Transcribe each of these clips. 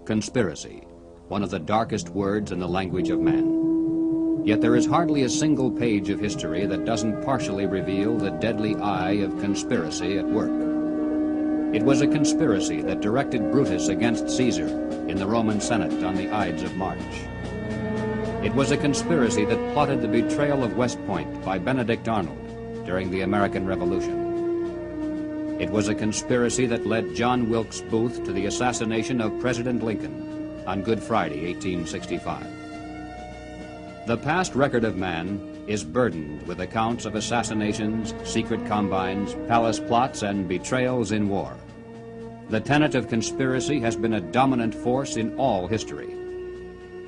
Conspiracy, one of the darkest words in the language of man. Yet there is hardly a single page of history that doesn't partially reveal the deadly eye of conspiracy at work. It was a conspiracy that directed Brutus against Caesar in the Roman Senate on the Ides of March. It was a conspiracy that plotted the betrayal of West Point by Benedict Arnold during the American Revolution. It was a conspiracy that led John Wilkes Booth to the assassination of President Lincoln on Good Friday, 1865. The past record of man is burdened with accounts of assassinations, secret combines, palace plots, and betrayals in war. The tenet of conspiracy has been a dominant force in all history.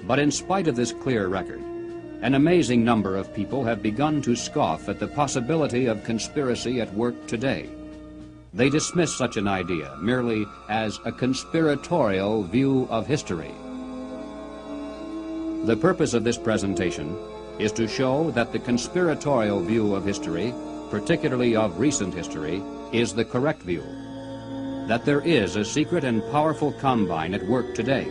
But in spite of this clear record, an amazing number of people have begun to scoff at the possibility of conspiracy at work today. They dismiss such an idea merely as a conspiratorial view of history. The purpose of this presentation is to show that the conspiratorial view of history, particularly of recent history, is the correct view. That there is a secret and powerful combine at work today,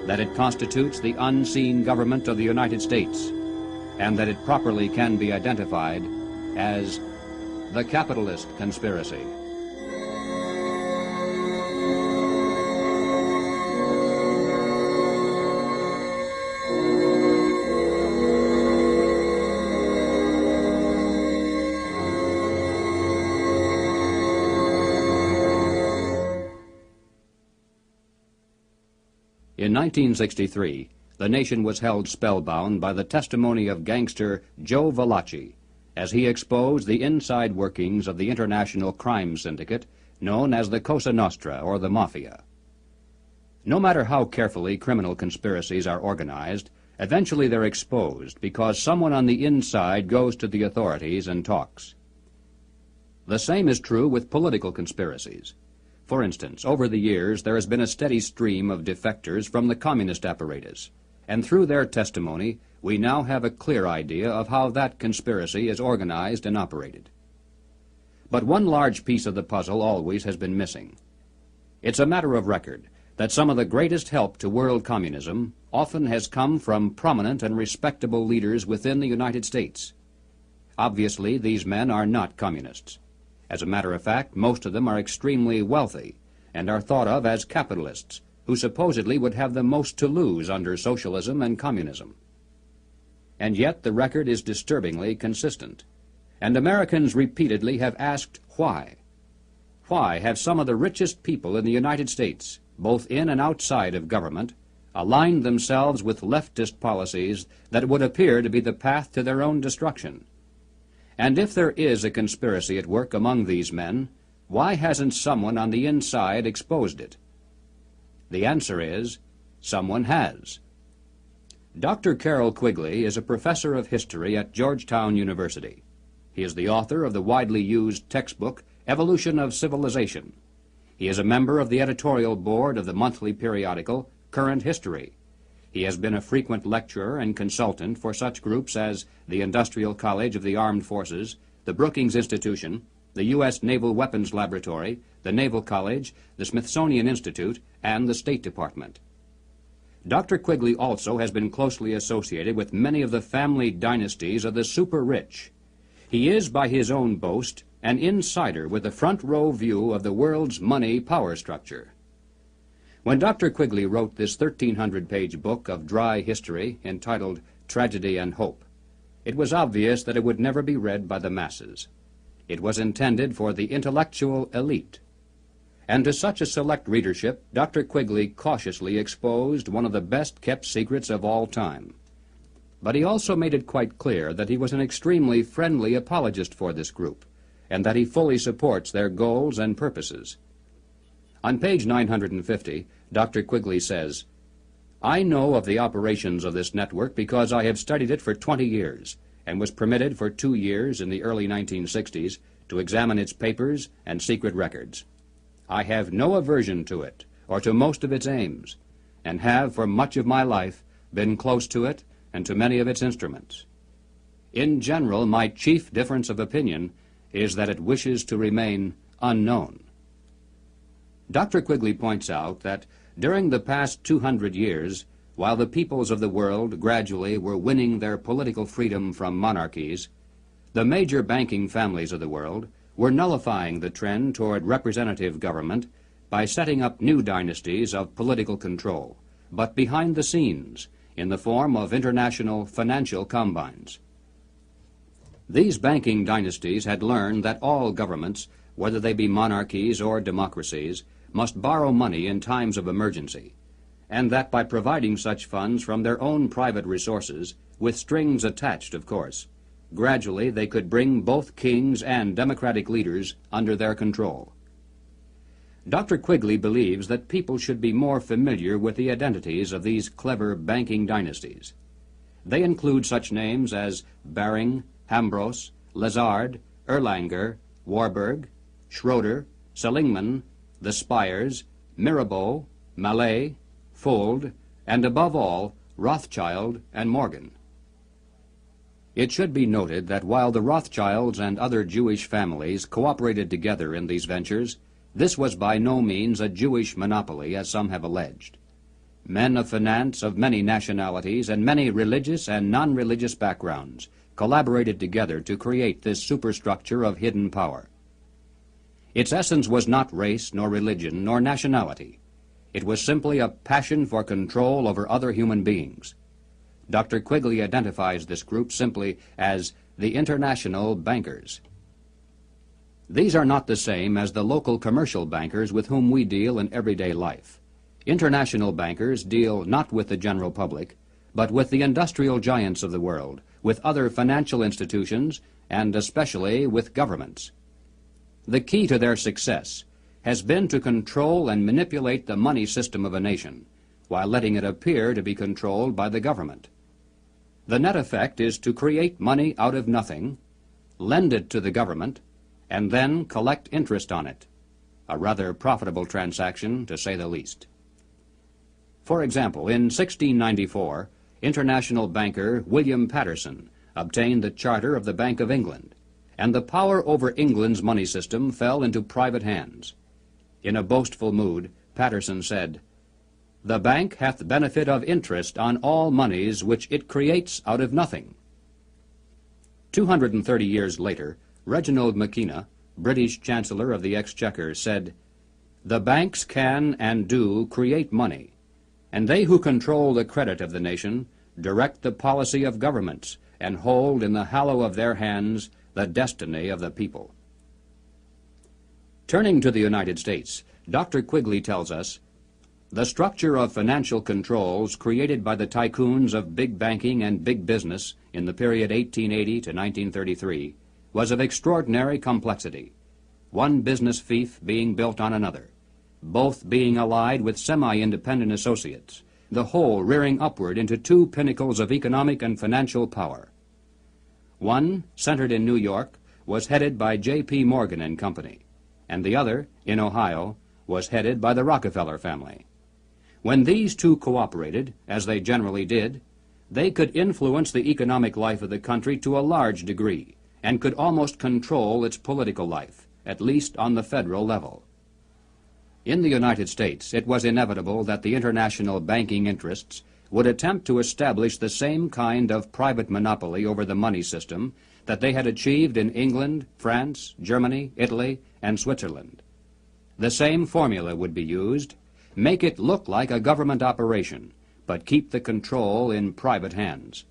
that it constitutes the unseen government of the United States, and that it properly can be identified as the capitalist conspiracy. In 1963, the nation was held spellbound by the testimony of gangster Joe Valachi as he exposed the inside workings of the international crime syndicate known as the Cosa Nostra, or the Mafia. No matter how carefully criminal conspiracies are organized, eventually they're exposed because someone on the inside goes to the authorities and talks. The same is true with political conspiracies. For instance, over the years, there has been a steady stream of defectors from the communist apparatus, and through their testimony, we now have a clear idea of how that conspiracy is organized and operated. But one large piece of the puzzle always has been missing. It's a matter of record that some of the greatest help to world communism often has come from prominent and respectable leaders within the United States. Obviously, these men are not communists. As a matter of fact, most of them are extremely wealthy and are thought of as capitalists, who supposedly would have the most to lose under socialism and communism. And yet the record is disturbingly consistent, and Americans repeatedly have asked why. Why have some of the richest people in the United States, both in and outside of government, aligned themselves with leftist policies that would appear to be the path to their own destruction? And if there is a conspiracy at work among these men, why hasn't someone on the inside exposed it? The answer is, someone has. Dr. Carroll Quigley is a professor of history at Georgetown University. He is the author of the widely used textbook, Evolution of Civilization. He is a member of the editorial board of the monthly periodical, Current History. He has been a frequent lecturer and consultant for such groups as the Industrial College of the Armed Forces, the Brookings Institution, the U.S. Naval Weapons Laboratory, the Naval College, the Smithsonian Institute, and the State Department. Dr. Quigley also has been closely associated with many of the family dynasties of the super-rich. He is, by his own boast, an insider with a front-row view of the world's money power structure. When Dr. Quigley wrote this 1,300-page book of dry history entitled Tragedy and Hope, it was obvious that it would never be read by the masses. It was intended for the intellectual elite. And to such a select readership, Dr. Quigley cautiously exposed one of the best-kept secrets of all time. But he also made it quite clear that he was an extremely friendly apologist for this group, and that he fully supports their goals and purposes. On page 950, Dr. Quigley says, "I know of the operations of this network because I have studied it for 20 years and was permitted for 2 years in the early 1960s to examine its papers and secret records. I have no aversion to it or to most of its aims, and have for much of my life been close to it and to many of its instruments. In general, my chief difference of opinion is that it wishes to remain unknown." Dr. Quigley points out that During the past 200 years, while the peoples of the world gradually were winning their political freedom from monarchies, the major banking families of the world were nullifying the trend toward representative government by setting up new dynasties of political control, but behind the scenes, in the form of international financial combines. These banking dynasties had learned that all governments, whether they be monarchies or democracies, must borrow money in times of emergency, and that by providing such funds from their own private resources, with strings attached, of course, gradually they could bring both kings and democratic leaders under their control. Dr. Quigley believes that people should be more familiar with the identities of these clever banking dynasties. They include such names as Baring, Hambros, Lazard, Erlanger, Warburg, Schroeder, Seligman, the Spires, Mirabeau, Mallet, Fuld, and above all, Rothschild and Morgan. It should be noted that while the Rothschilds and other Jewish families cooperated together in these ventures, this was by no means a Jewish monopoly, as some have alleged. Men of finance of many nationalities and many religious and non-religious backgrounds collaborated together to create this superstructure of hidden power. Its essence was not race, nor religion, nor nationality. It was simply a passion for control over other human beings. Dr. Quigley identifies this group simply as the international bankers. These are not the same as the local commercial bankers with whom we deal in everyday life. International bankers deal not with the general public, but with the industrial giants of the world, with other financial institutions, and especially with governments. The key to their success has been to control and manipulate the money system of a nation, while letting it appear to be controlled by the government. The net effect is to create money out of nothing, lend it to the government, and then collect interest on it, a rather profitable transaction, to say the least. For example, in 1694, international banker William Patterson obtained the charter of the Bank of England, and the power over England's money system fell into private hands. In a boastful mood, Patterson said, "The bank hath benefit of interest on all moneys which it creates out of nothing." 230 years later, Reginald Mackina, British Chancellor of the Exchequer, said, "The banks can and do create money, and they who control the credit of the nation direct the policy of governments and hold in the hollow of their hands the destiny of the people." Turning to the United States, Dr. Quigley tells us, "The structure of financial controls created by the tycoons of big banking and big business in the period 1880 to 1933 was of extraordinary complexity, one business fief being built on another, both being allied with semi-independent associates, the whole rearing upward into two pinnacles of economic and financial power. One, centered in New York, was headed by J.P. Morgan and Company, and the other, in Ohio, was headed by the Rockefeller family. When these two cooperated, as they generally did, they could influence the economic life of the country to a large degree, and could almost control its political life, at least on the federal level. In the United States, it was inevitable that the international banking interests would attempt to establish the same kind of private monopoly over the money system that they had achieved in England, France, Germany, Italy, and Switzerland. The same formula would be used: make it look like a government operation, but keep the control in private hands.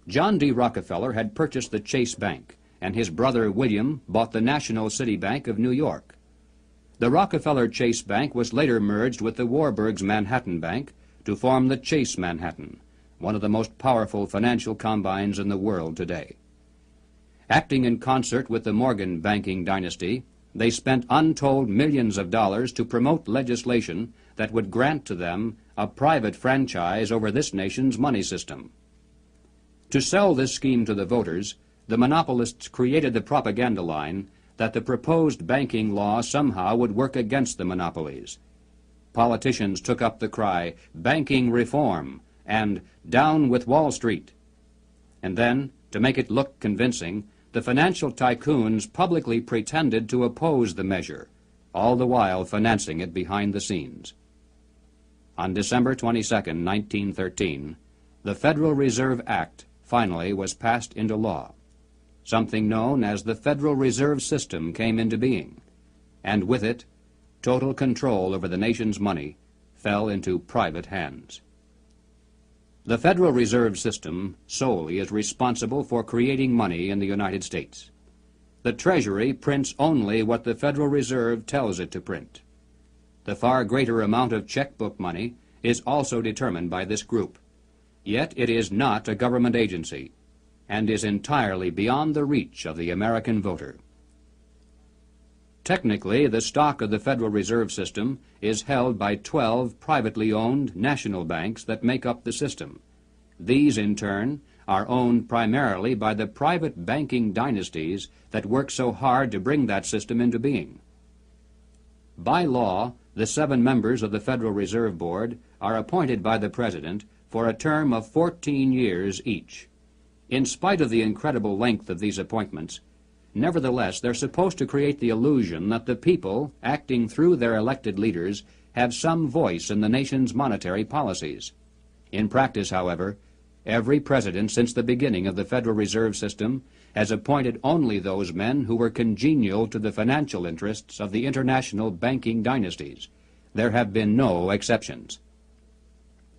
John D. Rockefeller had purchased the Chase Bank, and his brother William bought the National City Bank of New York. The Rockefeller Chase Bank was later merged with the Warburg's Manhattan Bank to form the Chase Manhattan, one of the most powerful financial combines in the world today. Acting in concert with the Morgan banking dynasty, they spent untold millions of dollars to promote legislation that would grant to them a private franchise over this nation's money system. To sell this scheme to the voters, the monopolists created the propaganda line that the proposed banking law somehow would work against the monopolies. Politicians took up the cry, "Banking reform," and "Down with Wall Street." And then, to make it look convincing, the financial tycoons publicly pretended to oppose the measure, all the while financing it behind the scenes. On December 22, 1913, the Federal Reserve Act finally was passed into law. Something known as the Federal Reserve System came into being, and with it, total control over the nation's money fell into private hands. The Federal Reserve System solely is responsible for creating money in the United States. The Treasury prints only what the Federal Reserve tells it to print. The far greater amount of checkbook money is also determined by this group. Yet it is not a government agency and is entirely beyond the reach of the American voter. Technically, the stock of the Federal Reserve System is held by 12 privately owned national banks that make up the system. These, in turn, are owned primarily by the private banking dynasties that work so hard to bring that system into being. By law, the 7 members of the Federal Reserve Board are appointed by the President for a term of 14 years each. In spite of the incredible length of these appointments, nevertheless, they're supposed to create the illusion that the people, acting through their elected leaders, have some voice in the nation's monetary policies. In practice, however, every president since the beginning of the Federal Reserve System has appointed only those men who were congenial to the financial interests of the international banking dynasties. There have been no exceptions.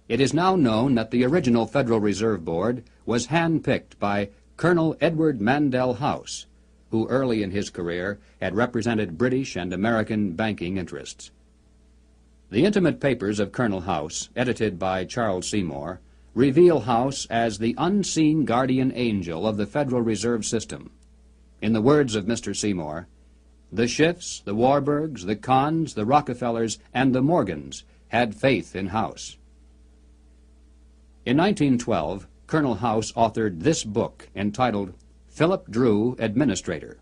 It is now known that the original Federal Reserve Board was handpicked by Colonel Edward Mandell House, who early in his career had represented British and American banking interests. The intimate papers of Colonel House, edited by Charles Seymour, reveal House as the unseen guardian angel of the Federal Reserve System. In the words of Mr. Seymour, "The Schiffs, the Warburgs, the Kahns, the Rockefellers, and the Morgans had faith in House." In 1912, Colonel House authored this book entitled Philip Drew, Administrator.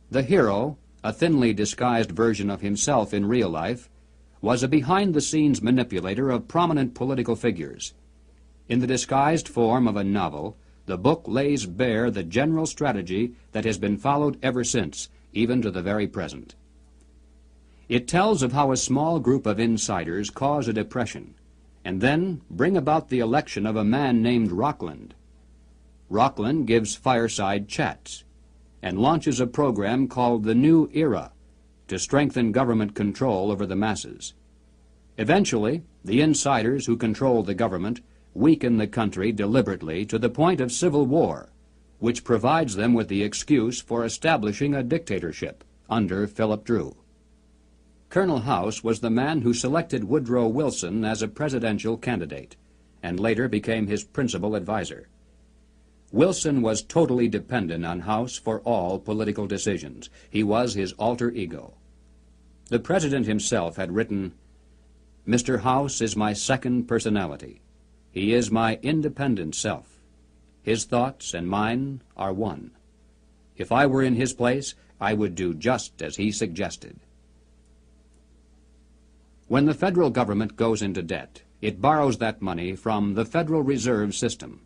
The hero, a thinly disguised version of himself in real life, was a behind-the-scenes manipulator of prominent political figures. In the disguised form of a novel, the book lays bare the general strategy that has been followed ever since, even to the very present. It tells of how a small group of insiders cause a depression, and then bring about the election of a man named Rockland. Rockland gives fireside chats and launches a program called the New Era to strengthen government control over the masses. Eventually, the insiders who control the government weaken the country deliberately to the point of civil war, which provides them with the excuse for establishing a dictatorship under Philip Drew. Colonel House was the man who selected Woodrow Wilson as a presidential candidate, and later became his principal advisor. Wilson was totally dependent on House for all political decisions. He was his alter ego. The president himself had written, "Mr. House is my second personality. He is my independent self. His thoughts and mine are one. If I were in his place, I would do just as he suggested." When the federal government goes into debt, it borrows that money from the Federal Reserve System.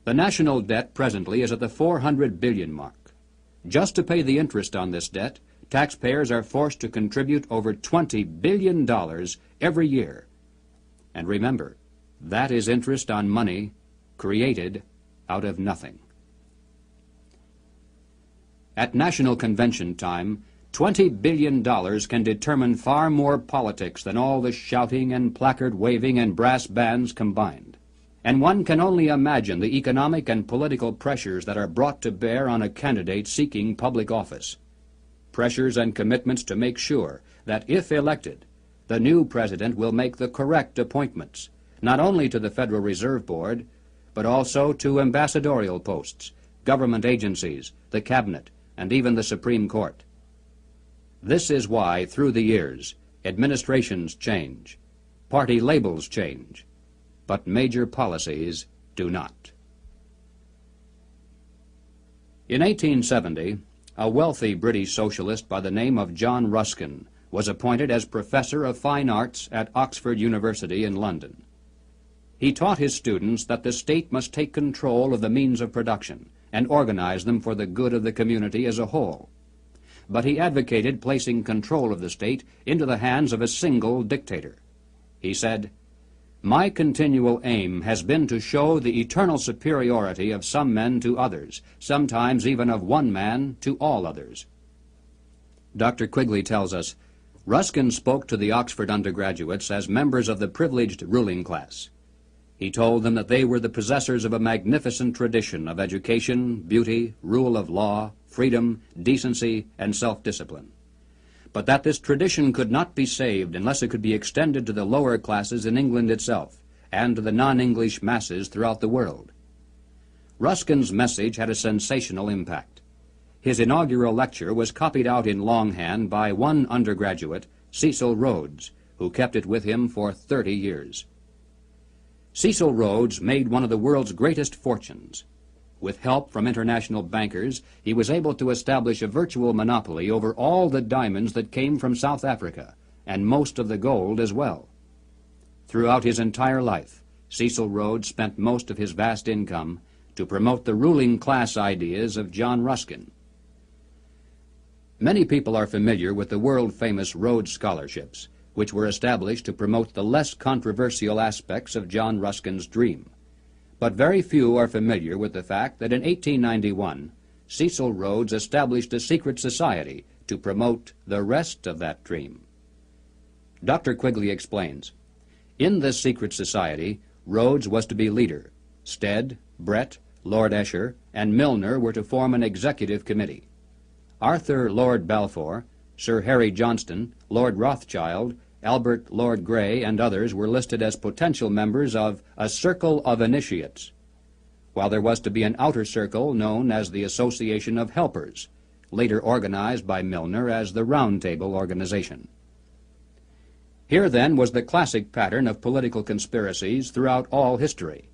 The national debt presently is at the 400 billion mark. Just to pay the interest on this debt, taxpayers are forced to contribute over $20 billion every year. And remember, that is interest on money created out of nothing. At National Convention time, $20 billion can determine far more politics than all the shouting and placard waving and brass bands combined. And one can only imagine the economic and political pressures that are brought to bear on a candidate seeking public office. Pressures and commitments to make sure that, if elected, the new president will make the correct appointments, not only to the Federal Reserve Board, but also to ambassadorial posts, government agencies, the cabinet, and even the Supreme Court. This is why, through the years, administrations change, party labels change, but major policies do not. In 1870, a wealthy British socialist by the name of John Ruskin was appointed as Professor of Fine Arts at Oxford University in London. He taught his students that the state must take control of the means of production and organize them for the good of the community as a whole. But he advocated placing control of the state into the hands of a single dictator. He said, "My continual aim has been to show the eternal superiority of some men to others, sometimes even of one man to all others." Dr. Quigley tells us, Ruskin spoke to the Oxford undergraduates as members of the privileged ruling class. He told them that they were the possessors of a magnificent tradition of education, beauty, rule of law, freedom, decency, and self-discipline, but that this tradition could not be saved unless it could be extended to the lower classes in England itself and to the non-English masses throughout the world. Ruskin's message had a sensational impact. His inaugural lecture was copied out in longhand by one undergraduate, Cecil Rhodes, who kept it with him for 30 years. Cecil Rhodes made one of the world's greatest fortunes. With help from international bankers, he was able to establish a virtual monopoly over all the diamonds that came from South Africa, and most of the gold as well. Throughout his entire life, Cecil Rhodes spent most of his vast income to promote the ruling class ideas of John Ruskin. Many people are familiar with the world-famous Rhodes Scholarships, which were established to promote the less controversial aspects of John Ruskin's dream. But very few are familiar with the fact that in 1891, Cecil Rhodes established a secret society to promote the rest of that dream. Dr. Quigley explains, in this secret society, Rhodes was to be leader. Stead, Brett, Lord Esher, and Milner were to form an executive committee. Arthur Lord Balfour, Sir Harry Johnston, Lord Rothschild, Albert Lord Grey, and others were listed as potential members of a circle of initiates, while there was to be an outer circle known as the Association of Helpers, later organized by Milner as the Round Table Organization. Here, then, was the classic pattern of political conspiracies throughout all history.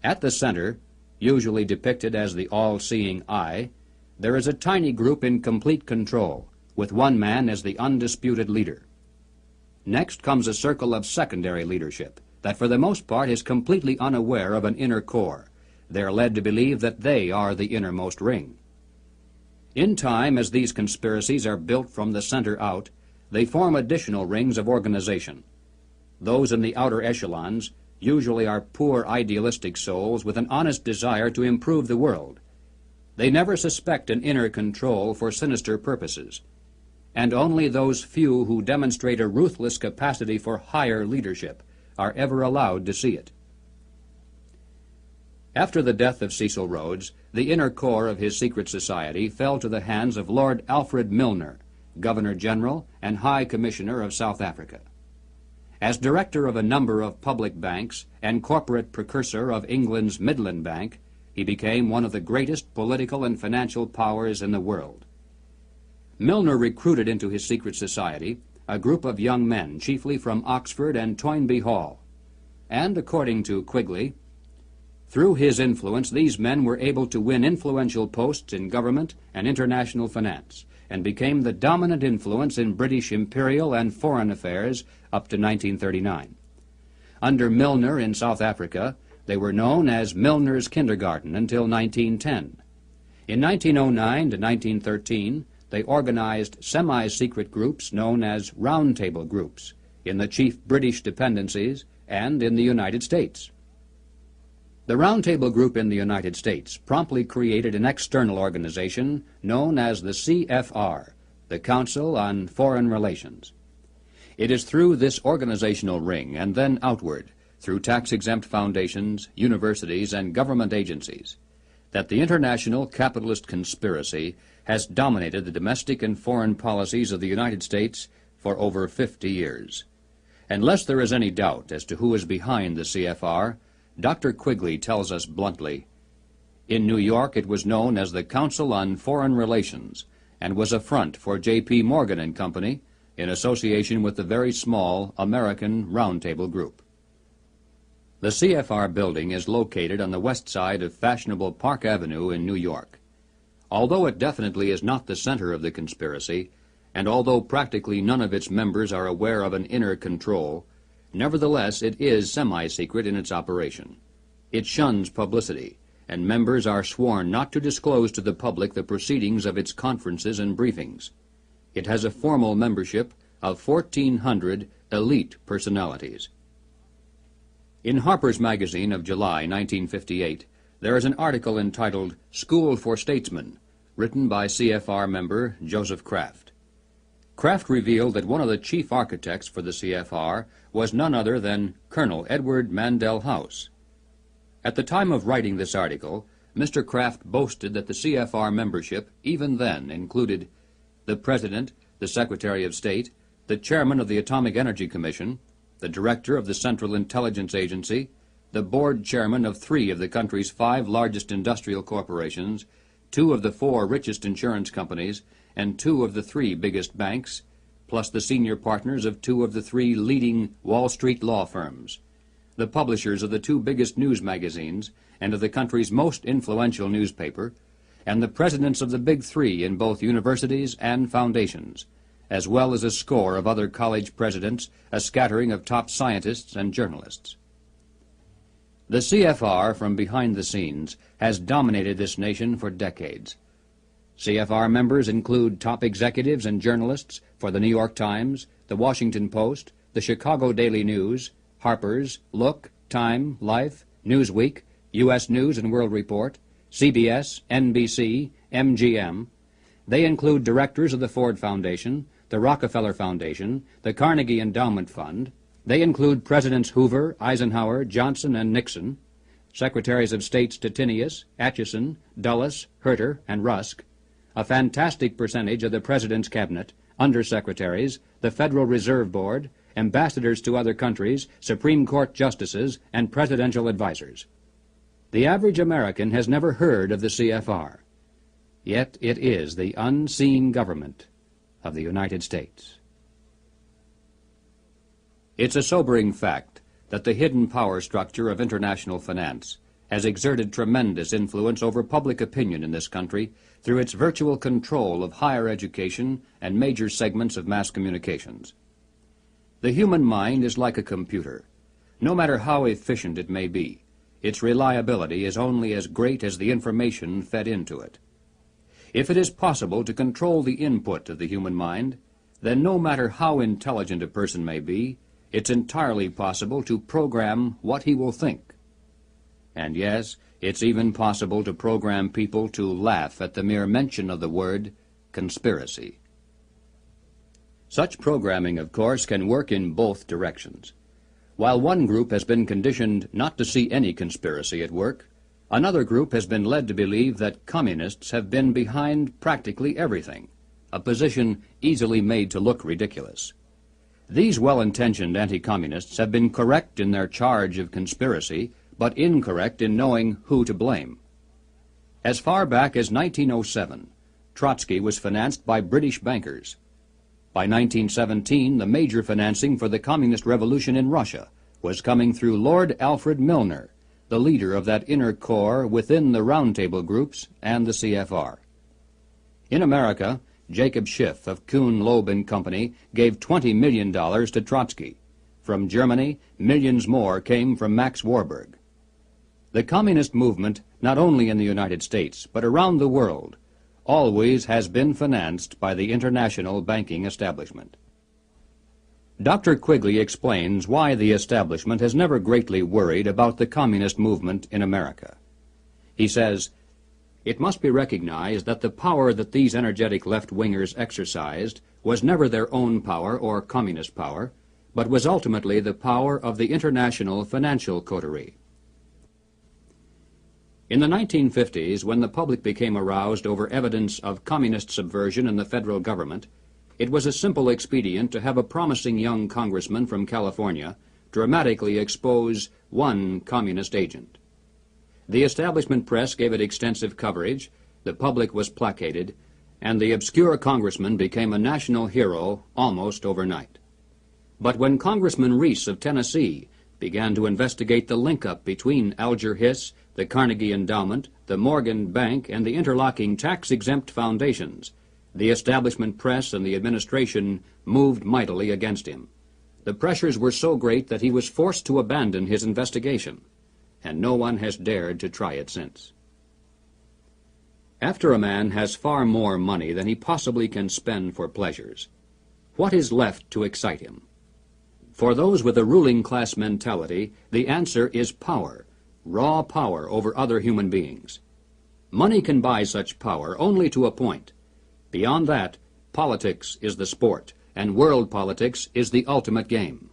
At the center, usually depicted as the all-seeing eye, there is a tiny group in complete control, with one man as the undisputed leader. Next comes a circle of secondary leadership that for the most part is completely unaware of an inner core. They are led to believe that they are the innermost ring. In time, as these conspiracies are built from the center out, they form additional rings of organization. Those in the outer echelons usually are poor idealistic souls with an honest desire to improve the world. They never suspect an inner control for sinister purposes, and only those few who demonstrate a ruthless capacity for higher leadership are ever allowed to see it. After the death of Cecil Rhodes, the inner core of his secret society fell to the hands of Lord Alfred Milner, Governor-General and High Commissioner of South Africa. As director of a number of public banks and corporate precursor of England's Midland Bank, he became one of the greatest political and financial powers in the world. Milner recruited into his secret society a group of young men, chiefly from Oxford and Toynbee Hall. And, according to Quigley, through his influence, these men were able to win influential posts in government and international finance, and became the dominant influence in British imperial and foreign affairs up to 1939. Under Milner in South Africa, they were known as Milner's Kindergarten until 1910. In 1909 to 1913, they organized semi-secret groups known as Round Table groups in the chief British dependencies and in the United States. The Round Table group in the United States promptly created an external organization known as the CFR, the Council on Foreign Relations. It is through this organizational ring and then outward, through tax-exempt foundations, universities, and government agencies, that the international capitalist conspiracy has dominated the domestic and foreign policies of the United States for over 50 years. Unless there is any doubt as to who is behind the CFR, Dr. Quigley tells us bluntly, in New York it was known as the Council on Foreign Relations and was a front for J.P. Morgan and Company in association with the very small American Round Table Group. The CFR building is located on the west side of fashionable Park Avenue in New York. Although it definitely is not the center of the conspiracy, and although practically none of its members are aware of an inner control, nevertheless it is semi-secret in its operation. It shuns publicity, and members are sworn not to disclose to the public the proceedings of its conferences and briefings. It has a formal membership of 1,400 elite personalities. In Harper's Magazine of July 1958, there is an article entitled "School for Statesmen," written by CFR member Joseph Kraft. Kraft revealed that one of the chief architects for the CFR was none other than Colonel Edward Mandell House. At the time of writing this article, Mr. Kraft boasted that the CFR membership even then included the President, the Secretary of State, the Chairman of the Atomic Energy Commission, the Director of the Central Intelligence Agency, the Board Chairman of 3 of the country's 5 largest industrial corporations, 2 of the 4 richest insurance companies, and 2 of the 3 biggest banks, plus the senior partners of 2 of the 3 leading Wall Street law firms, the publishers of the 2 biggest news magazines and of the country's most influential newspaper, and the presidents of the Big 3 in both universities and foundations, as well as a score of other college presidents, a scattering of top scientists and journalists. The CFR, from behind the scenes, has dominated this nation for decades. CFR members include top executives and journalists for the New York Times, the Washington Post, the Chicago Daily News, Harper's, Look, Time, Life, Newsweek, U.S. News and World Report, CBS, NBC, MGM. They include directors of the Ford Foundation, the Rockefeller Foundation, the Carnegie Endowment Fund. They include Presidents Hoover, Eisenhower, Johnson, and Nixon, Secretaries of State Stettinius, Atchison, Dulles, Herter, and Rusk, a fantastic percentage of the President's Cabinet, undersecretaries, the Federal Reserve Board, ambassadors to other countries, Supreme Court justices, and presidential advisors. The average American has never heard of the CFR, yet it is the unseen government of the United States. It's a sobering fact that the hidden power structure of international finance has exerted tremendous influence over public opinion in this country through its virtual control of higher education and major segments of mass communications. The human mind is like a computer. No matter how efficient it may be, its reliability is only as great as the information fed into it. If it is possible to control the input of the human mind, then no matter how intelligent a person may be, it's entirely possible to program what he will think. And yes, it's even possible to program people to laugh at the mere mention of the word conspiracy. Such programming, of course, can work in both directions. While one group has been conditioned not to see any conspiracy at work, another group has been led to believe that communists have been behind practically everything, a position easily made to look ridiculous. These well-intentioned anti-communists have been correct in their charge of conspiracy, but incorrect in knowing who to blame. As far back as 1907, Trotsky was financed by British bankers. By 1917, the major financing for the communist revolution in Russia was coming through Lord Alfred Milner, the leader of that inner core within the Roundtable groups and the CFR. In America, Jacob Schiff of Kuhn, Loeb and Company gave $20 million to Trotsky. From Germany, millions more came from Max Warburg. The communist movement, not only in the United States, but around the world, always has been financed by the international banking establishment. Dr. Quigley explains why the establishment has never greatly worried about the communist movement in America. He says, "It must be recognized that the power that these energetic left-wingers exercised was never their own power or communist power, but was ultimately the power of the international financial coterie." In the 1950s, when the public became aroused over evidence of communist subversion in the federal government, it was a simple expedient to have a promising young congressman from California dramatically expose one communist agent. The establishment press gave it extensive coverage, the public was placated, and the obscure congressman became a national hero almost overnight. But when Congressman Reese of Tennessee began to investigate the link-up between Alger Hiss, the Carnegie Endowment, the Morgan Bank, and the interlocking tax-exempt foundations, the establishment press and the administration moved mightily against him. The pressures were so great that he was forced to abandon his investigation, and no one has dared to try it since. After a man has far more money than he possibly can spend for pleasures, what is left to excite him? For those with a ruling class mentality, the answer is power, raw power over other human beings. Money can buy such power only to a point. Beyond that, politics is the sport, and world politics is the ultimate game.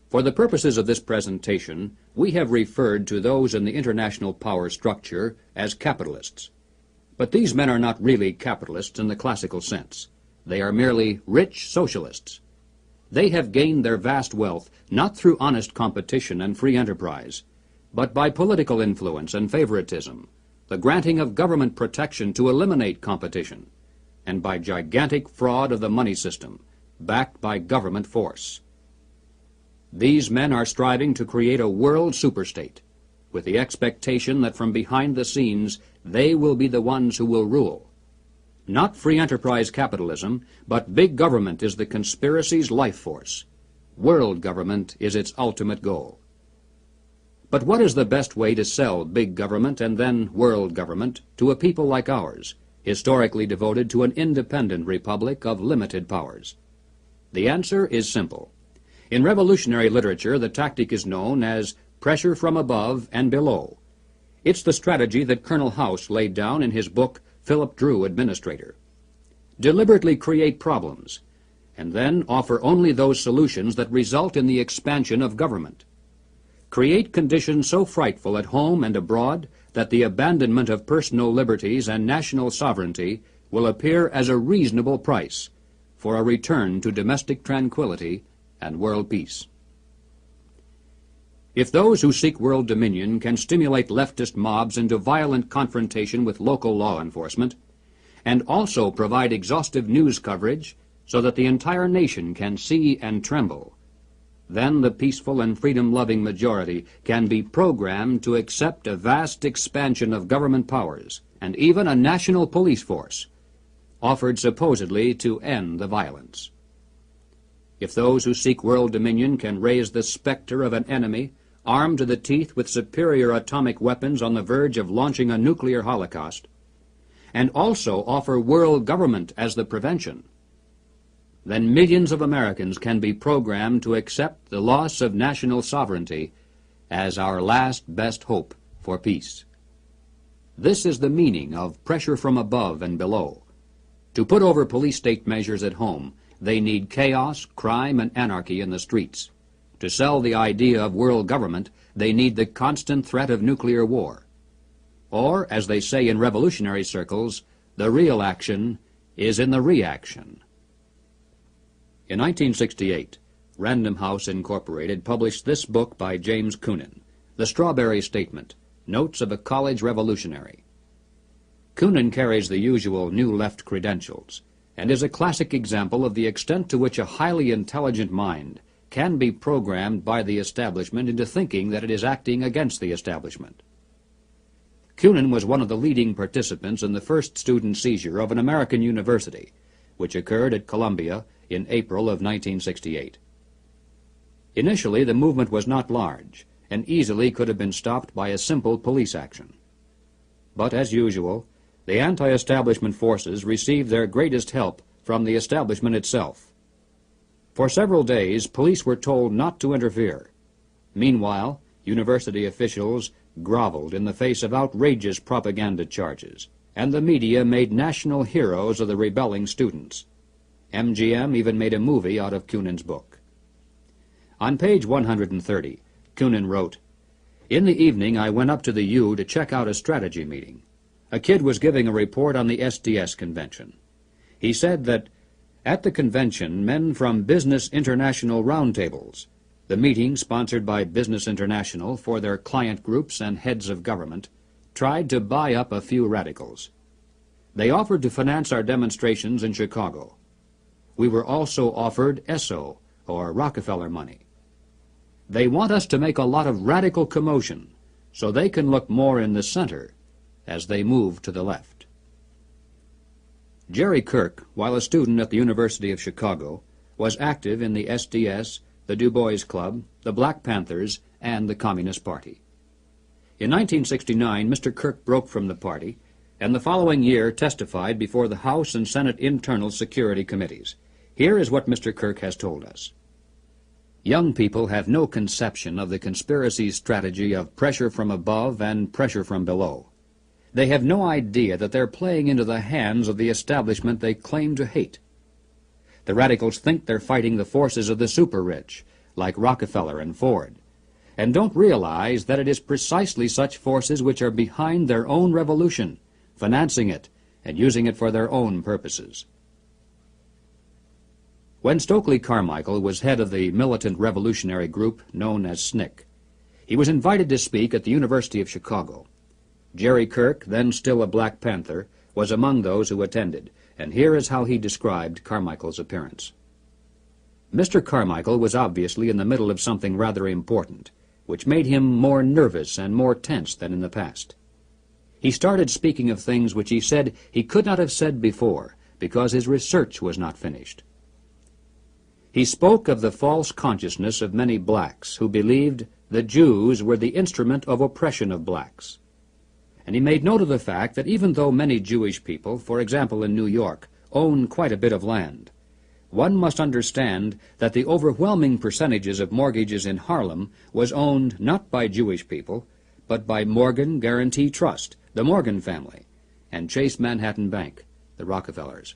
For the purposes of this presentation, we have referred to those in the international power structure as capitalists. But these men are not really capitalists in the classical sense. They are merely rich socialists. They have gained their vast wealth not through honest competition and free enterprise, but by political influence and favoritism, the granting of government protection to eliminate competition, and by gigantic fraud of the money system, backed by government force. These men are striving to create a world superstate, with the expectation that from behind the scenes they will be the ones who will rule. Not free enterprise capitalism, but big government is the conspiracy's life force. World government is its ultimate goal. But what is the best way to sell big government and then world government to a people like ours, historically devoted to an independent republic of limited powers? The answer is simple. In revolutionary literature, the tactic is known as pressure from above and below. It's the strategy that Colonel House laid down in his book, Philip Drew, Administrator. Deliberately create problems, and then offer only those solutions that result in the expansion of government. Create conditions so frightful at home and abroad that the abandonment of personal liberties and national sovereignty will appear as a reasonable price for a return to domestic tranquility and world peace. If those who seek world dominion can stimulate leftist mobs into violent confrontation with local law enforcement, and also provide exhaustive news coverage so that the entire nation can see and tremble, then the peaceful and freedom-loving majority can be programmed to accept a vast expansion of government powers and even a national police force, offered supposedly to end the violence. If those who seek world dominion can raise the specter of an enemy armed to the teeth with superior atomic weapons on the verge of launching a nuclear holocaust, and also offer world government as the prevention, then millions of Americans can be programmed to accept the loss of national sovereignty as our last best hope for peace. This is the meaning of pressure from above and below. To put over police-state measures at home, they need chaos, crime, and anarchy in the streets. To sell the idea of world government, they need the constant threat of nuclear war. Or, as they say in revolutionary circles, the real action is in the reaction. In 1968, Random House Incorporated published this book by James Coonan, The Strawberry Statement, Notes of a College Revolutionary. Coonan carries the usual New Left credentials, and is a classic example of the extent to which a highly intelligent mind can be programmed by the establishment into thinking that it is acting against the establishment. Coonan was one of the leading participants in the first student seizure of an American university, which occurred at Columbia in April of 1968. Initially, the movement was not large, and easily could have been stopped by a simple police action. But, as usual, the anti-establishment forces received their greatest help from the establishment itself. For several days, police were told not to interfere. Meanwhile, university officials groveled in the face of outrageous propaganda charges, and the media made national heroes of the rebelling students. MGM even made a movie out of Coonan's book. On page 130, Coonan wrote, "In the evening I went up to the U to check out a strategy meeting. A kid was giving a report on the SDS convention. He said that at the convention, men from Business International roundtables, the meeting sponsored by Business International for their client groups and heads of government, tried to buy up a few radicals. They offered to finance our demonstrations in Chicago. We were also offered ESSO, or Rockefeller money. They want us to make a lot of radical commotion so they can look more in the center as they move to the left." Jerry Kirk, while a student at the University of Chicago, was active in the SDS, the Du Bois Club, the Black Panthers, and the Communist Party. In 1969, Mr. Kirk broke from the party, and the following year testified before the House and Senate Internal Security Committees. Here is what Mr. Kirk has told us. Young people have no conception of the conspiracy's strategy of pressure from above and pressure from below. They have no idea that they're playing into the hands of the establishment they claim to hate. The radicals think they're fighting the forces of the super-rich, like Rockefeller and Ford, and don't realize that it is precisely such forces which are behind their own revolution, financing it and using it for their own purposes. When Stokely Carmichael was head of the militant revolutionary group known as SNCC, he was invited to speak at the University of Chicago. Jerry Kirk, then still a Black Panther, was among those who attended, and here is how he described Carmichael's appearance. Mr. Carmichael was obviously in the middle of something rather important, which made him more nervous and more tense than in the past. He started speaking of things which he said he could not have said before, because his research was not finished. He spoke of the false consciousness of many blacks who believed the Jews were the instrument of oppression of blacks. And he made note of the fact that even though many Jewish people, for example in New York, own quite a bit of land, one must understand that the overwhelming percentages of mortgages in Harlem was owned not by Jewish people, but by Morgan Guarantee Trust, the Morgan family, and Chase Manhattan Bank, the Rockefellers.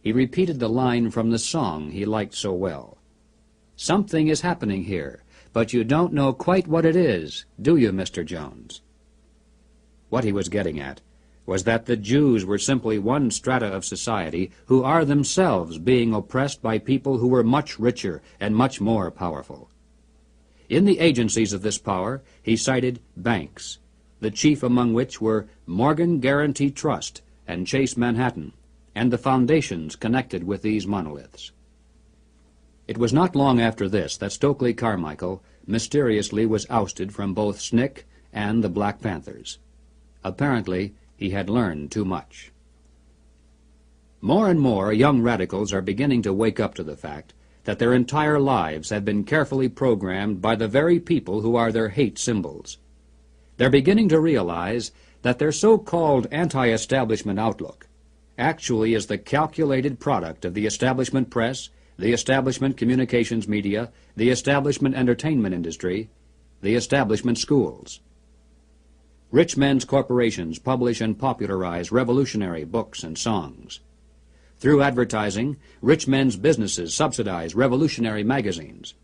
He repeated the line from the song he liked so well. "Something is happening here, but you don't know quite what it is, do you, Mr. Jones?" What he was getting at was that the Jews were simply one strata of society who are themselves being oppressed by people who were much richer and much more powerful. In the agencies of this power, he cited banks, the chief among which were Morgan Guarantee Trust and Chase Manhattan, and the foundations connected with these monoliths. It was not long after this that Stokely Carmichael mysteriously was ousted from both SNCC and the Black Panthers. Apparently, he had learned too much. More and more young radicals are beginning to wake up to the fact that their entire lives have been carefully programmed by the very people who are their hate symbols. They're beginning to realize that their so-called anti-establishment outlook actually is the calculated product of the establishment press, the establishment communications media, the establishment entertainment industry, the establishment schools. Rich men's corporations publish and popularize revolutionary books and songs. Through advertising, rich men's businesses subsidize revolutionary magazines.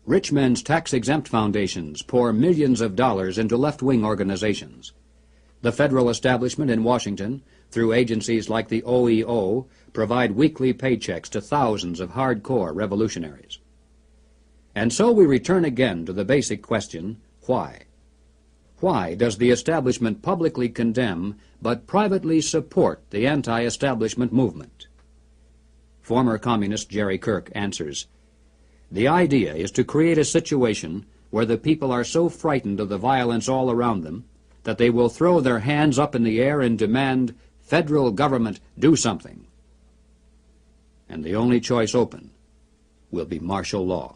Rich men's tax-exempt foundations pour millions of dollars into left-wing organizations. The federal establishment in Washington, through agencies like the OEO, provide weekly paychecks to thousands of hardcore revolutionaries. And so we return again to the basic question, why? Why does the establishment publicly condemn but privately support the anti-establishment movement? Former communist Jerry Kirk answers, "The idea is to create a situation where the people are so frightened of the violence all around them that they will throw their hands up in the air and demand, 'Federal government, do something.' And the only choice open will be martial law.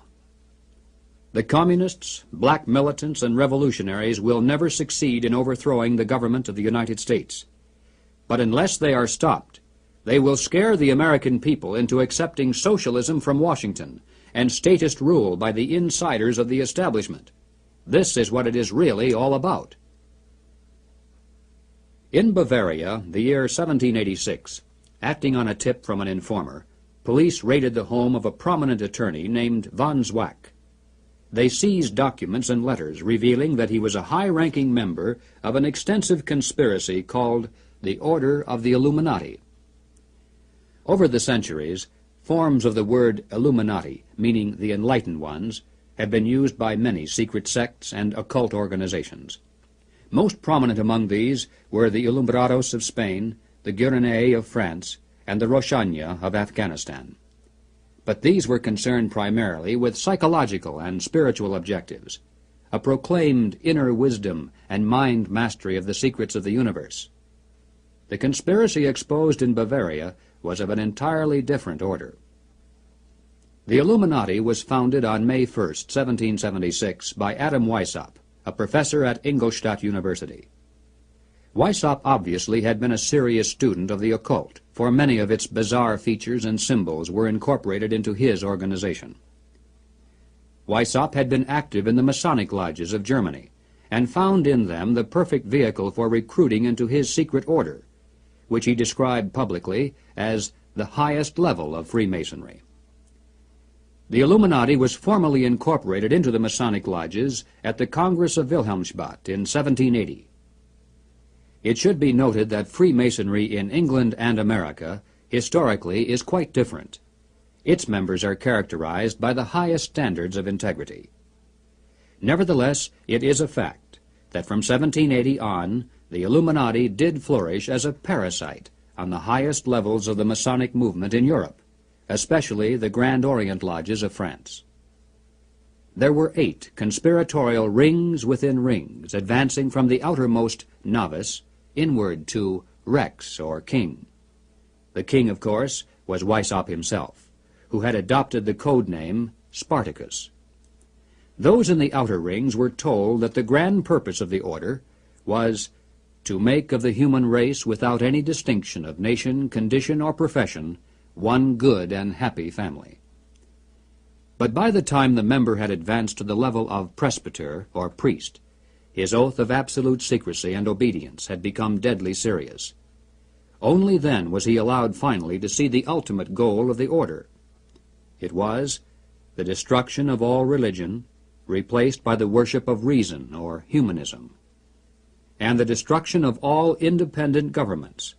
The communists, black militants, and revolutionaries will never succeed in overthrowing the government of the United States. But unless they are stopped, they will scare the American people into accepting socialism from Washington and statist rule by the insiders of the establishment. This is what it is really all about." In Bavaria, the year 1786, acting on a tip from an informer, police raided the home of a prominent attorney named von Zwack. They seized documents and letters revealing that he was a high-ranking member of an extensive conspiracy called the Order of the Illuminati. Over the centuries, forms of the word Illuminati, meaning the enlightened ones, have been used by many secret sects and occult organizations. Most prominent among these were the Illuminados of Spain, the Guérinais of France, and the Roshania of Afghanistan. But these were concerned primarily with psychological and spiritual objectives, a proclaimed inner wisdom and mind mastery of the secrets of the universe. The conspiracy exposed in Bavaria was of an entirely different order. The Illuminati was founded on May 1st, 1776, by Adam Weishaupt, a professor at Ingolstadt University. Weishaupt obviously had been a serious student of the occult, for many of its bizarre features and symbols were incorporated into his organization. Weishaupt had been active in the Masonic lodges of Germany, and found in them the perfect vehicle for recruiting into his secret order, which he described publicly as the highest level of Freemasonry. The Illuminati was formally incorporated into the Masonic lodges at the Congress of Wilhelmsbad in 1780. It should be noted that Freemasonry in England and America historically is quite different. Its members are characterized by the highest standards of integrity. Nevertheless, it is a fact that from 1780 on, the Illuminati did flourish as a parasite on the highest levels of the Masonic movement in Europe, especially the Grand Orient lodges of France. There were 8 conspiratorial rings within rings, advancing from the outermost novice inward to Rex, or king. The king, of course, was Weishaupt himself, who had adopted the code name Spartacus. Those in the outer rings were told that the grand purpose of the order was to make of the human race, without any distinction of nation, condition, or profession, one good and happy family. But by the time the member had advanced to the level of presbyter, or priest, his oath of absolute secrecy and obedience had become deadly serious. Only then was he allowed finally to see the ultimate goal of the order. It was the destruction of all religion, replaced by the worship of reason, or humanism, and the destruction of all independent governments,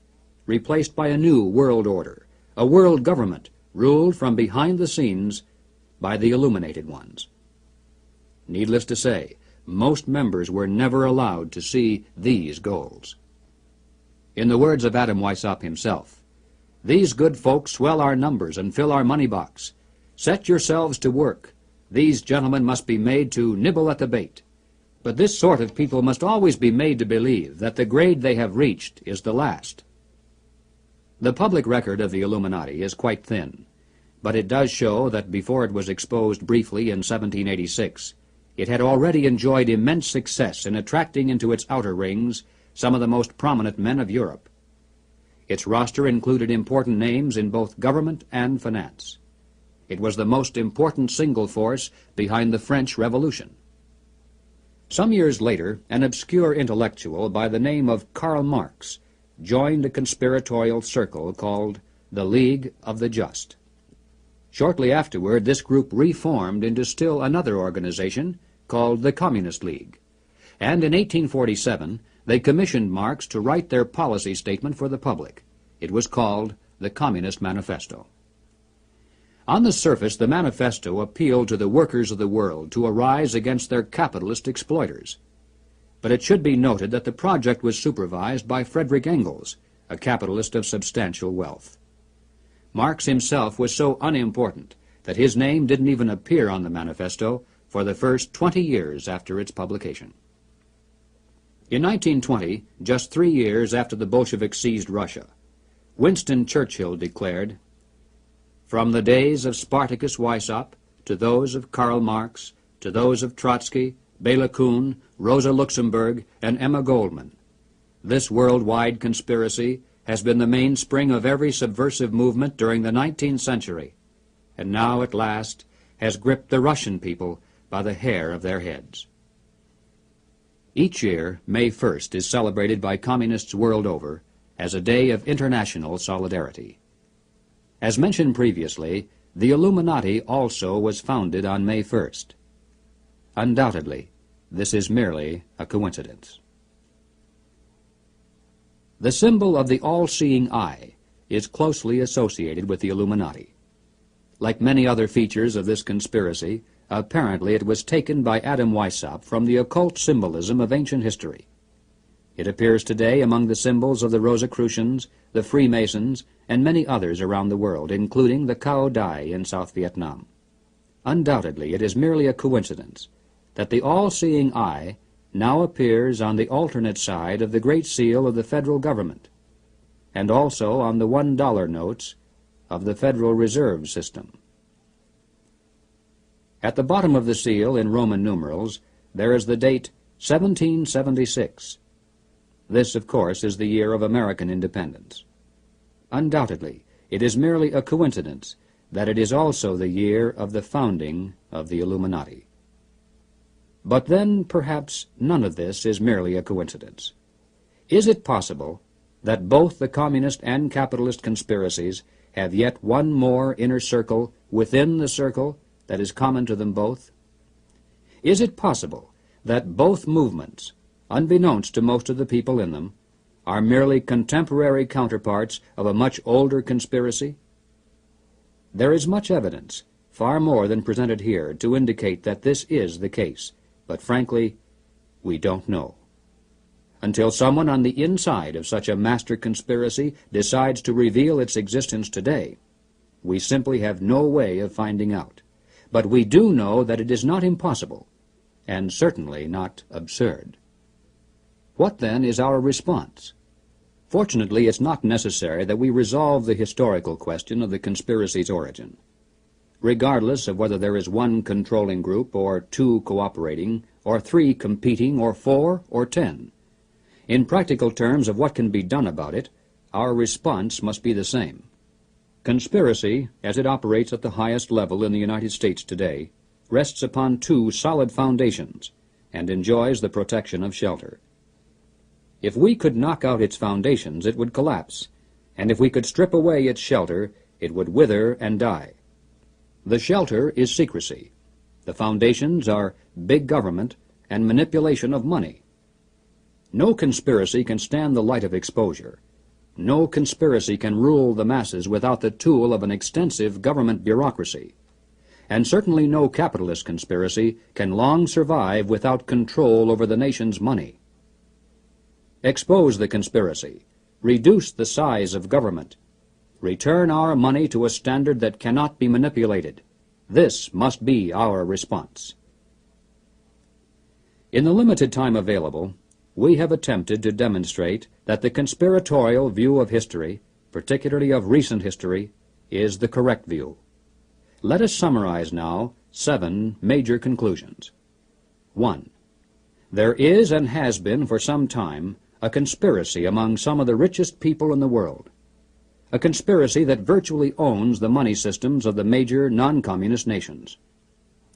replaced by a new world order, a world government ruled from behind the scenes by the illuminated ones. Needless to say, most members were never allowed to see these goals. In the words of Adam Weishaupt himself, "These good folks swell our numbers and fill our money box. Set yourselves to work. These gentlemen must be made to nibble at the bait. But this sort of people must always be made to believe that the grade they have reached is the last." The public record of the Illuminati is quite thin, but it does show that before it was exposed briefly in 1786, it had already enjoyed immense success in attracting into its outer rings some of the most prominent men of Europe. Its roster included important names in both government and finance. It was the most important single force behind the French Revolution. Some years later, an obscure intellectual by the name of Karl Marx joined a conspiratorial circle called the League of the Just. Shortly afterward, this group reformed into still another organization called the Communist League, and in 1847 they commissioned Marx to write their policy statement for the public. It was called the Communist Manifesto. On the surface, the manifesto appealed to the workers of the world to arise against their capitalist exploiters. But it should be noted that the project was supervised by Frederick Engels, a capitalist of substantial wealth. Marx himself was so unimportant that his name didn't even appear on the manifesto for the first 20 years after its publication. In 1920, just 3 years after the Bolsheviks seized Russia, Winston Churchill declared, "From the days of Spartacus Weishaupt to those of Karl Marx, to those of Trotsky, Bela Kun, Rosa Luxemburg, and Emma Goldman, this worldwide conspiracy has been the mainspring of every subversive movement during the 19th century, and now at last has gripped the Russian people by the hair of their heads." Each year, May 1st is celebrated by communists world over as a day of international solidarity. As mentioned previously, the Illuminati also was founded on May 1st. Undoubtedly, this is merely a coincidence. The symbol of the all-seeing eye is closely associated with the Illuminati. Like many other features of this conspiracy, apparently it was taken by Adam Weishaupt from the occult symbolism of ancient history. It appears today among the symbols of the Rosicrucians, the Freemasons, and many others around the world, including the Cao Dai in South Vietnam. Undoubtedly, it is merely a coincidence that the all-seeing eye now appears on the alternate side of the Great Seal of the federal government, and also on the $1 notes of the Federal Reserve System. At the bottom of the seal, in Roman numerals, there is the date 1776. This, of course, is the year of American independence. Undoubtedly, it is merely a coincidence that it is also the year of the founding of the Illuminati. But then, perhaps, none of this is merely a coincidence. Is it possible that both the communist and capitalist conspiracies have yet one more inner circle within the circle that is common to them both? Is it possible that both movements, unbeknownst to most of the people in them, are merely contemporary counterparts of a much older conspiracy? There is much evidence, far more than presented here, to indicate that this is the case, but frankly, we don't know. Until someone on the inside of such a master conspiracy decides to reveal its existence today, we simply have no way of finding out. But we do know that it is not impossible, and certainly not absurd. What then is our response? Fortunately, it's not necessary that we resolve the historical question of the conspiracy's origin. Regardless of whether there is one controlling group, or two cooperating, or three competing, or 4, or 10, in practical terms of what can be done about it, our response must be the same. Conspiracy, as it operates at the highest level in the United States today, rests upon two solid foundations and enjoys the protection of shelter. If we could knock out its foundations, it would collapse, and if we could strip away its shelter, it would wither and die. The shelter is secrecy. The foundations are big government and manipulation of money. No conspiracy can stand the light of exposure. No conspiracy can rule the masses without the tool of an extensive government bureaucracy. And certainly no capitalist conspiracy can long survive without control over the nation's money. Expose the conspiracy. Reduce the size of government. Return our money to a standard that cannot be manipulated. This must be our response. In the limited time available, we have attempted to demonstrate that the conspiratorial view of history, particularly of recent history, is the correct view. Let us summarize now 7 major conclusions. 1. There is and has been for some time a conspiracy among some of the richest people in the world, a conspiracy that virtually owns the money systems of the major non-communist nations.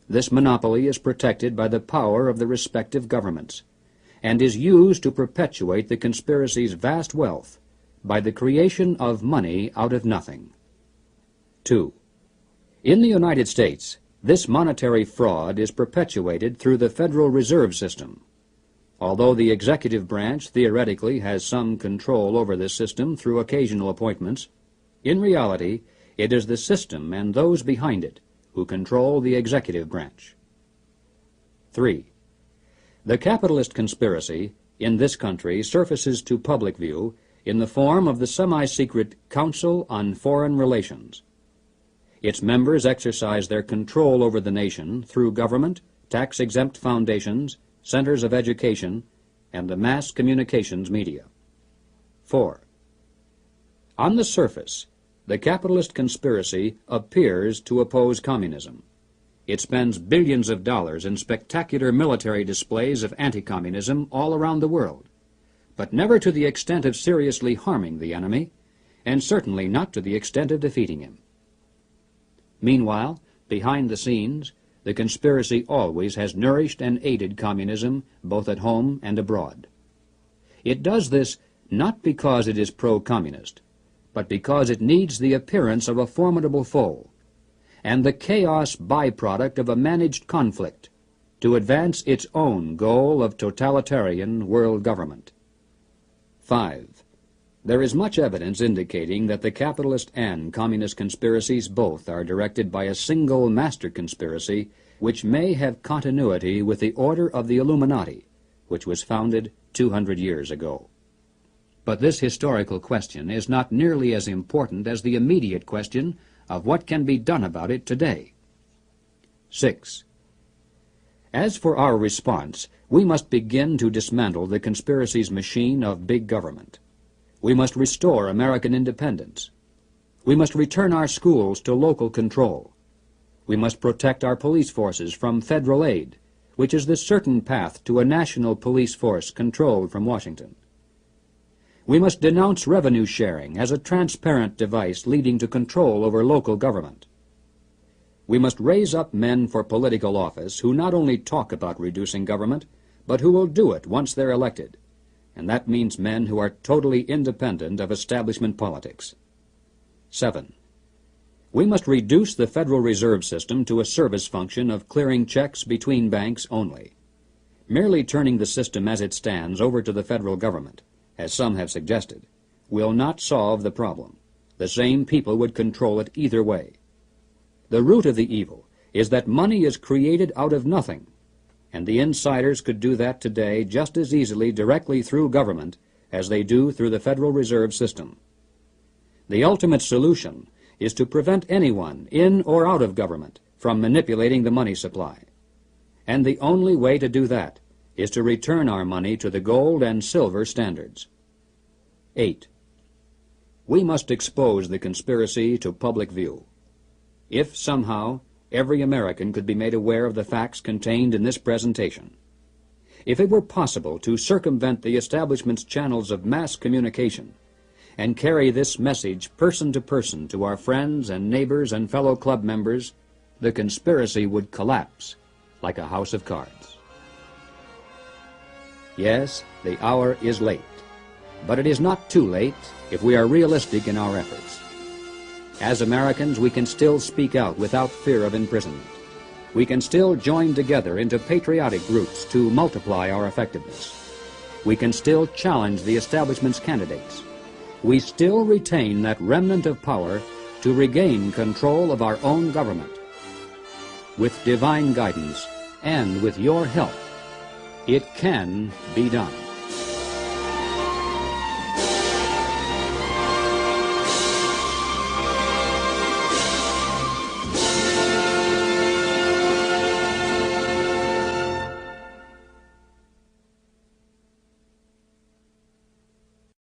This monopoly is protected by the power of the respective governments, and is used to perpetuate the conspiracy's vast wealth by the creation of money out of nothing. 2. In the United States, this monetary fraud is perpetuated through the Federal Reserve System. Although the executive branch theoretically has some control over this system through occasional appointments, in reality it is the system and those behind it who control the executive branch. 3. The capitalist conspiracy in this country surfaces to public view in the form of the semi-secret Council on Foreign Relations. Its members exercise their control over the nation through government, tax-exempt foundations, centers of education, and the mass communications media. 4. On the surface, the capitalist conspiracy appears to oppose communism. It spends billions of dollars in spectacular military displays of anti-communism all around the world, but never to the extent of seriously harming the enemy, and certainly not to the extent of defeating him. Meanwhile, behind the scenes, the conspiracy always has nourished and aided communism both at home and abroad. It does this not because it is pro-communist, but because it needs the appearance of a formidable foe, and the chaos byproduct of a managed conflict to advance its own goal of totalitarian world government. 5. There is much evidence indicating that the capitalist and communist conspiracies both are directed by a single master conspiracy which may have continuity with the order of the Illuminati, which was founded 200 years ago. But this historical question is not nearly as important as the immediate question of what can be done about it today. 6. As for our response, we must begin to dismantle the conspiracy's machine of big government. We must restore American independence. We must return our schools to local control. We must protect our police forces from federal aid, which is the certain path to a national police force controlled from Washington. We must denounce revenue sharing as a transparent device leading to control over local government. We must raise up men for political office who not only talk about reducing government, but who will do it once they're elected. And that means men who are totally independent of establishment politics. 7. We must reduce the Federal Reserve System to a service function of clearing checks between banks only. Merely turning the system as it stands over to the federal government, as some have suggested, will not solve the problem. The same people would control it either way. The root of the evil is that money is created out of nothing, and the insiders could do that today just as easily directly through government as they do through the Federal Reserve System. The ultimate solution is to prevent anyone, in or out of government, from manipulating the money supply. And the only way to do that is to return our money to the gold and silver standards. 8. We must expose the conspiracy to public view. If somehow every American could be made aware of the facts contained in this presentation, if it were possible to circumvent the establishment's channels of mass communication and carry this message person to our friends and neighbors and fellow club members, the conspiracy would collapse like a house of cards. Yes, the hour is late, but it is not too late if we are realistic in our efforts. As Americans, we can still speak out without fear of imprisonment. We can still join together into patriotic groups to multiply our effectiveness. We can still challenge the establishment's candidates. We still retain that remnant of power to regain control of our own government. With divine guidance and with your help, it can be done.